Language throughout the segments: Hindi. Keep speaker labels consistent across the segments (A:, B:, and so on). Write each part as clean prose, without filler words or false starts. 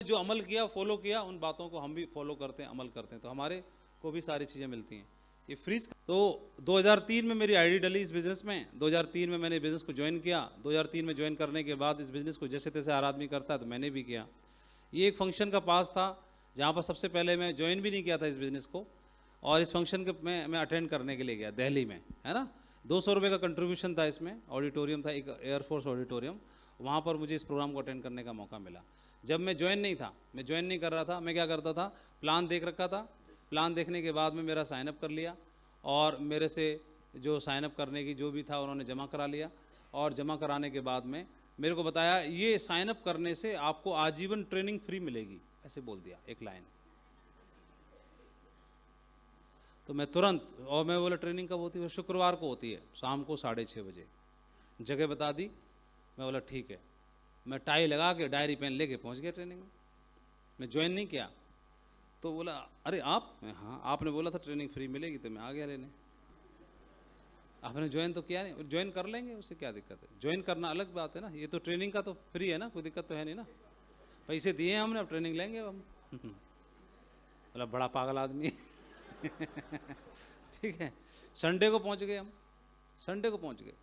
A: जो अमल किया, फॉलो किया, उन बातों को हम भी फॉलो करते हैं, अमल करते हैं, तो हमारे को भी सारी चीज़ें मिलती हैं। ये फ्रीज। तो 2003 में मेरी आईडी डली इस बिज़नेस में। 2003 में मैंने बिज़नेस को ज्वाइन किया। 2003 में ज्वाइन करने के बाद इस बिज़नेस को जैसे तैसे हर आदमी करता है, तो मैंने भी किया। ये एक फंक्शन का पास था जहाँ पर सबसे पहले मैं ज्वाइन भी नहीं किया था इस बिज़नेस को, और इस फंक्शन के मैं अटेंड करने के लिए गया दिल्ली में, है ना। 200 रुपये का कंट्रीब्यूशन था इसमें। ऑडिटोरियम था, एक एयरफोर्स ऑडिटोरियम, वहाँ पर मुझे इस प्रोग्राम को अटेंड करने का मौका मिला। जब मैं ज्वाइन नहीं था, मैं ज्वाइन नहीं कर रहा था, मैं क्या करता था, प्लान देख रखा था। प्लान देखने के बाद में मेरा साइनअप कर लिया, और मेरे से जो साइनअप करने की जो भी था उन्होंने जमा करा लिया, और जमा कराने के बाद में मेरे को बताया ये साइनअप करने से आपको आजीवन ट्रेनिंग फ्री मिलेगी, ऐसे बोल दिया एक लाइन। तो मैं तुरंत, और मैं बोला ट्रेनिंग कब होती है? वो शुक्रवार को होती है, शाम को 6:30 बजे। जगह बता दी, मैं बोला ठीक है। मैं टाई लगा के डायरी पेन लेके पहुंच गया ट्रेनिंग में। मैं ज्वाइन नहीं किया। तो बोला अरे आप? हाँ, आपने बोला था ट्रेनिंग फ्री मिलेगी, तो मैं आ गया लेने। आपने ज्वाइन तो किया नहीं, ज्वाइन कर लेंगे, उससे क्या दिक्कत है? ज्वाइन करना अलग बात है ना, ये तो ट्रेनिंग का तो फ्री है ना, कोई दिक्कत तो है नहीं ना। पैसे दिए हैं हमने, अब ट्रेनिंग लेंगे हम। बोला बड़ा पागल आदमी। ठीक है। संडे को पहुंच गए हम, संडे को पहुंच गए,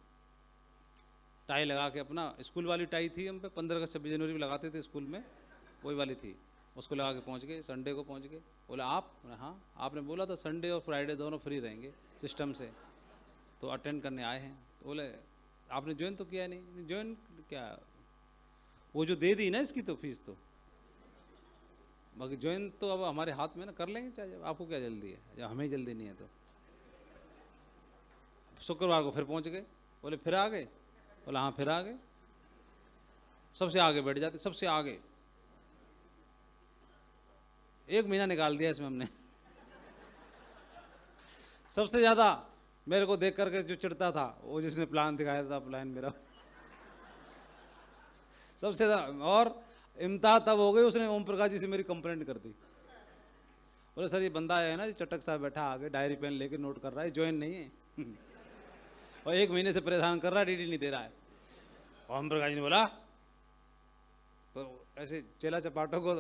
A: टाई लगा के, अपना स्कूल वाली टाई थी हम पे, 15 अगस्त 26 जनवरी में लगाते थे स्कूल में, वही वाली थी, उसको लगा के पहुंच गए। संडे को पहुंच गए। बोला आप? हाँ, आपने बोला था संडे और फ्राइडे दोनों फ्री रहेंगे सिस्टम से, तो अटेंड करने आए हैं। तो बोले आपने ज्वाइन तो किया नहीं। ज्वाइन क्या, वो जो दे दी ना इसकी तो फीस, तो बाकी ज्वाइन तो अब हमारे हाथ में ना, कर लेंगे चाहे, आपको क्या जल्दी है, जब हमें जल्दी नहीं है। तो शुक्रवार को फिर पहुंच गए। बोले फिर आ गए? बोला हाँ फिर आ गए। सबसे आगे बैठ जाते, सबसे आगे। 1 महीना निकाल दिया इसमें हमने। सबसे ज्यादा मेरे को देख करके जो चिढ़ता था, वो जिसने प्लान दिखाया था, प्लान मेरा सबसे ज्यादा। और इम्तिहान तब हो गई, उसने ओम प्रकाश जी से मेरी कंप्लेंट कर दी। बोले सर ये बंदा है ना, चटक सा बैठा आगे, डायरी पेन लेके नोट कर रहा है, ज्वाइन नहीं है। और 1 महीने से परेशान कर रहा है, डीडी नहीं दे रहा है। ओम प्रकाश जी ने बोला, तो ऐसे चेला चपाटों को,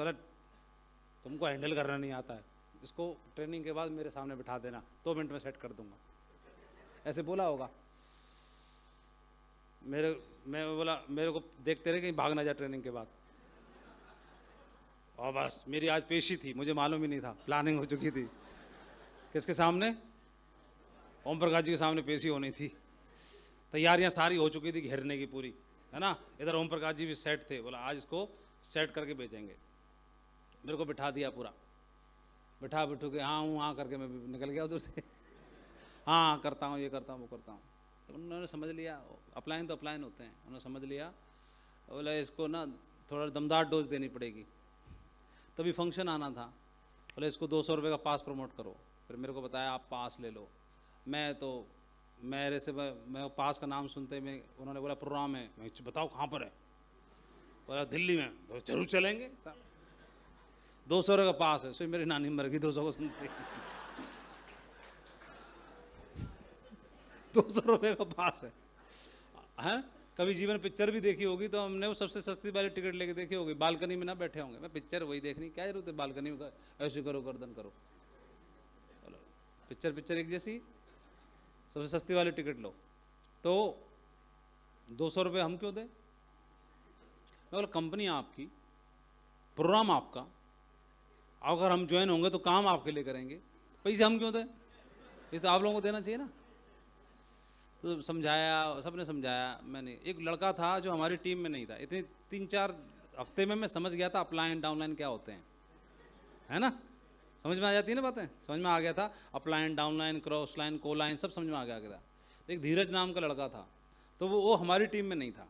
A: तुमको हैंडल करना नहीं आता है, इसको ट्रेनिंग के बाद मेरे सामने बिठा देना, 2 मिनट में सेट कर दूंगा, ऐसे बोला होगा। मैं बोला मेरे को देखते रहे कहीं भाग ना जाए ट्रेनिंग के बाद। और बस मेरी आज पेशी थी, मुझे मालूम ही नहीं था, प्लानिंग हो चुकी थी। किसके सामने? ओम प्रकाश जी के सामने पेशी होनी थी। तैयारियां सारी हो चुकी थी घेरने की पूरी, है ना। इधर ओम प्रकाश जी भी सेट थे। बोला आज इसको सेट करके भेजेंगे। मेरे को बिठा दिया पूरा, बिठू के हाँ हूँ हाँ करके मैं निकल गया उधर से। हाँ करता हूँ, ये करता हूँ, वो करता हूँ। तो उन्होंने समझ लिया, अपलाइन तो अपलाइन होते हैं, उन्होंने समझ लिया। बोला इसको ना थोड़ा दमदार डोज देनी पड़ेगी। तभी फंक्शन आना था। बोले इसको 200 रुपये का पास प्रमोट करो। फिर मेरे को बताया आप पास ले लो। मेरे से मैं पास का नाम सुनते में, उन्होंने बोला प्रोग्राम है। मैं बताओ कहाँ पर है? बोला दिल्ली में। जरूर चलेंगे। 200 रुपये का पास है। सो मेरी नानी मर गई 200 को सुनते। 200 रुपये का पास है। कभी जीवन पिक्चर भी देखी होगी तो हमने वो सबसे सस्ती वाली टिकट लेके देखी होगी, बालकनी में ना बैठे होंगे। मैं पिक्चर वही देखनी, क्या जरूरत है बालकनी में ऐसे करो गर्दन करो। पिक्चर एक जैसी, सबसे सस्ती वाली टिकट लो। तो 200 रुपये हम क्यों दें? मैं बोला कंपनी आपकी, प्रोग्राम आपका, अगर हम ज्वाइन होंगे तो काम आपके लिए करेंगे, पैसे हम क्यों दें? ये तो आप लोगों को देना चाहिए ना। तो समझाया, सबने समझाया। मैंने, एक लड़का था जो हमारी टीम में नहीं था, इतने 3-4 हफ्ते में मैं समझ गया था अपलाइन डाउनलाइन क्या होते हैं, है ना। समझ में आ जाती है ना बातें, समझ में आ गया था। अपलाइन डाउनलाइन क्रॉस लाइन कोलाइन सब समझ में आ गया था। एक धीरज नाम का लड़का था, तो वो हमारी टीम में नहीं था।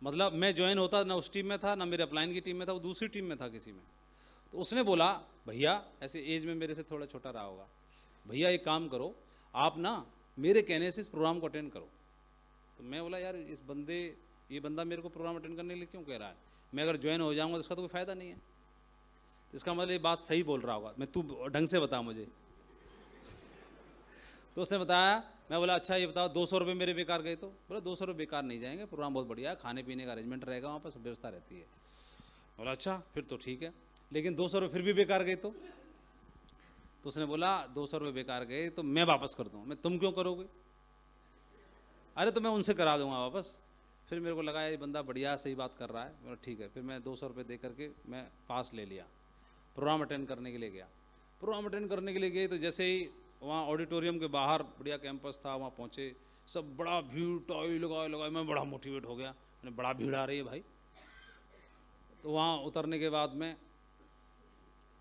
A: मतलब मैं ज्वाइन होता ना उस टीम में था, ना मेरे अपलाइन की टीम में था, वो दूसरी टीम में था किसी में। तो उसने बोला भैया, ऐसे एज में मेरे से थोड़ा छोटा रहा होगा, भैया एक काम करो, आप ना मेरे कहने से इस प्रोग्राम को अटेंड करो। तो मैं बोला यार ये बंदा मेरे को प्रोग्राम अटेंड करने के लिए क्यों कह रहा है? मैं अगर ज्वाइन हो जाऊंगा तो इसका तो कोई फ़ायदा नहीं है। तो इसका मतलब ये बात सही बोल रहा होगा, मैं तू ढंग से बता मुझे। तो उसने बताया। मैं बोला अच्छा ये बताओ 200 रुपये मेरे बेकार गए? तो बोला 200 रुपये बेकार नहीं जाएंगे, प्रोग्राम बहुत बढ़िया है, खाने पीने का अरेंजमेंट रहेगा, वहाँ पर सब व्यवस्था रहती है। बोला अच्छा फिर तो ठीक है, लेकिन 200 रुपये फिर भी बेकार गए तो उसने बोला 200 रुपये बेकार गए तो मैं वापस कर दूँ। मैं तुम क्यों करोगे? अरे तो मैं उनसे करा दूंगा वापस। फिर मेरे को लगा ये बंदा बढ़िया सही बात कर रहा है, बोला ठीक है। फिर मैं 200 रुपये दे करके मैं पास ले लिया, प्रोग्राम अटेंड करने के लिए गया। प्रोग्राम अटेंड करने के लिए गए तो जैसे ही वहाँ ऑडिटोरियम के बाहर बढ़िया कैंपस था, वहाँ पहुँचे, सब बड़ा भीड़ टाई लगाए, मैं बड़ा मोटिवेट हो गया, मैंने बड़ा भीड़ आ रही है भाई। तो वहाँ उतरने के बाद में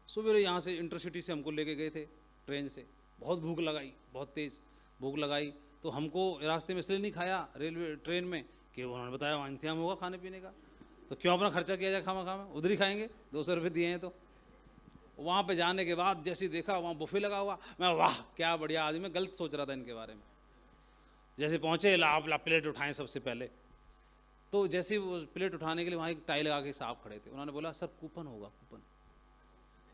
A: सुबह यहाँ से इंटरसिटी से हमको लेके गए थे ट्रेन से। बहुत भूख लगाई, बहुत तेज़ भूख लगाई, तो हमको रास्ते में इसलिए नहीं खाया रेलवे ट्रेन में कि उन्होंने बताया वहाँ इंतजाम होगा खाने पीने का, तो क्यों अपना खर्चा किया जाए खामा उधर ही खाएंगे, 200 रुपये दिए हैं तो। वहाँ पे जाने के बाद जैसे ही देखा वहाँ बुफे लगा हुआ, मैं वाह क्या बढ़िया आदमी, मैं गलत सोच रहा था इनके बारे में। जैसे पहुँचे ला प्लेट उठाएं सबसे पहले, तो जैसे ही वो प्लेट उठाने के लिए वहाँ एक टाई लगा के साहब खड़े थे, उन्होंने बोला सर कूपन होगा कूपन।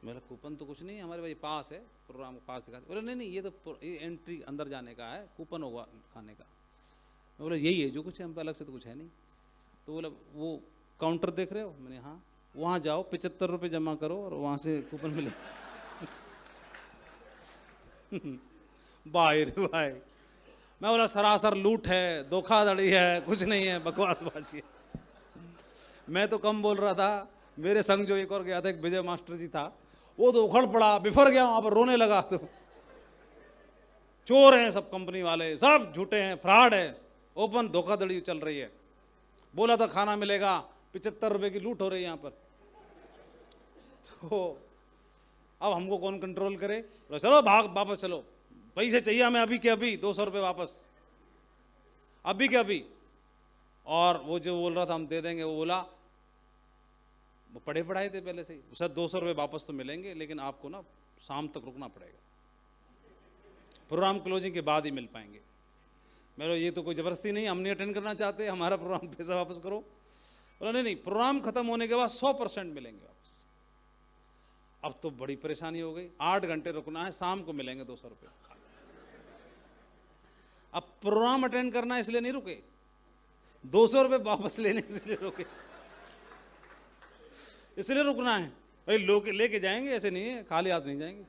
A: मेरा कूपन तो कुछ नहीं है हमारे भाई, पास है, प्रोग्राम का पास दिखाते। बोले नहीं ये तो ये एंट्री अंदर जाने का है, कूपन होगा खाने का। मैं बोला यही है जो कुछ है, हम पे अलग से तो कुछ है नहीं। तो बोला वो काउंटर देख रहे हो? मैंने हाँ। वहाँ जाओ 75 रुपये जमा करो और वहाँ से कूपन मिले। भाई रे भाई, मैं बोला सरासर लूट है, धोखाधड़ी है, कुछ नहीं है, बकवासबाजी है। मैं तो कम बोल रहा था, मेरे संग जो एक और गया था, एक विजय मास्टर जी था, वो तो उखड़ पड़ा, बिफर गया वहाँ पर, रोने लगा। सब चोर हैं, सब कंपनी वाले सब झूठे हैं, फ्रॉड है, ओपन धोखाधड़ी चल रही है। बोला था खाना मिलेगा, 75 रुपये की लूट हो रही है यहाँ पर। तो अब हमको कौन कंट्रोल करे? तो चलो भाग वापस चलो, पैसे चाहिए हमें अभी के अभी, 200 रुपये वापस अभी के अभी। और वो जो बोल रहा था हम दे देंगे, वो बोला वो पढ़े पढ़ाए थे पहले से ही, सर 200 रुपये वापस तो मिलेंगे लेकिन आपको ना शाम तक रुकना पड़ेगा, प्रोग्राम क्लोजिंग के बाद ही मिल पाएंगे। मेरा ये तो कोई ज़बरदस्ती नहीं, हम नहीं अटेंड करना चाहते, हमारा प्रोग्राम पैसा वापस करो। बोला नहीं, प्रोग्राम खत्म होने के बाद 100% मिलेंगे वापस। अब तो बड़ी परेशानी हो गई, 8 घंटे रुकना है, शाम को मिलेंगे 200 रुपये। अब प्रोग्राम अटेंड करना है इसलिए नहीं रुके, 200 रुपये वापस लेने इसलिए रुके, इसलिए रुकना है भाई। लोग लेके जाएंगे, ऐसे नहीं है खाली हाथ नहीं जाएंगे।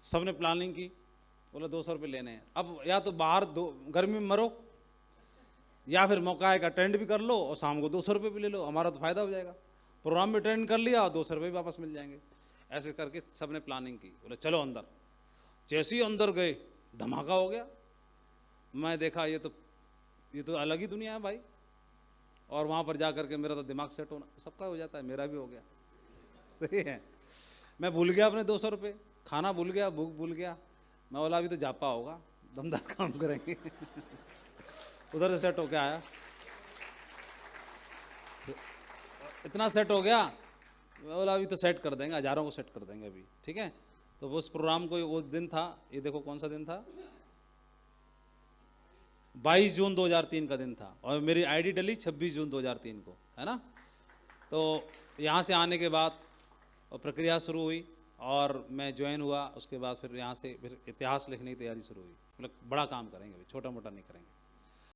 A: सबने प्लानिंग की, बोला 200 रुपये लेने हैं। अब या तो बाहर गर्मी में मरो, या फिर मौका है अटेंड भी कर लो और शाम को 200 रुपये भी ले लो, हमारा तो फायदा हो जाएगा। प्रोग्राम भी अटेंड कर लिया और 200 रुपये वापस मिल जाएंगे। ऐसे करके सबने प्लानिंग की, बोले चलो अंदर। जैसे ही अंदर गए धमाका हो गया। मैं देखा ये तो अलग ही दुनिया है भाई। और वहाँ पर जा करके मेरा तो दिमाग सेट होना, सबका हो जाता है, मेरा भी हो गया। सही है, मैं भूल गया अपने 200 रुपये, खाना भूल गया, भूख भूल गया। मैं बोला अभी तो जापा होगा, दमदार काम करेंगे। उधर से सेट होके आया, इतना सेट हो गया। मैं बोला अभी तो सेट कर देंगे, हज़ारों को सेट कर देंगे अभी, ठीक है। तो उस प्रोग्राम को वो दिन था, ये देखो कौन सा दिन था, 22 जून 2003 का दिन था। और मेरी आईडी डली 26 जून 2003 को, है ना। तो यहाँ से आने के बाद प्रक्रिया शुरू हुई और मैं ज्वाइन हुआ। उसके बाद फिर यहाँ से फिर इतिहास लिखने की तैयारी शुरू हुई। मतलब बड़ा काम करेंगे अभी, छोटा मोटा नहीं करेंगे।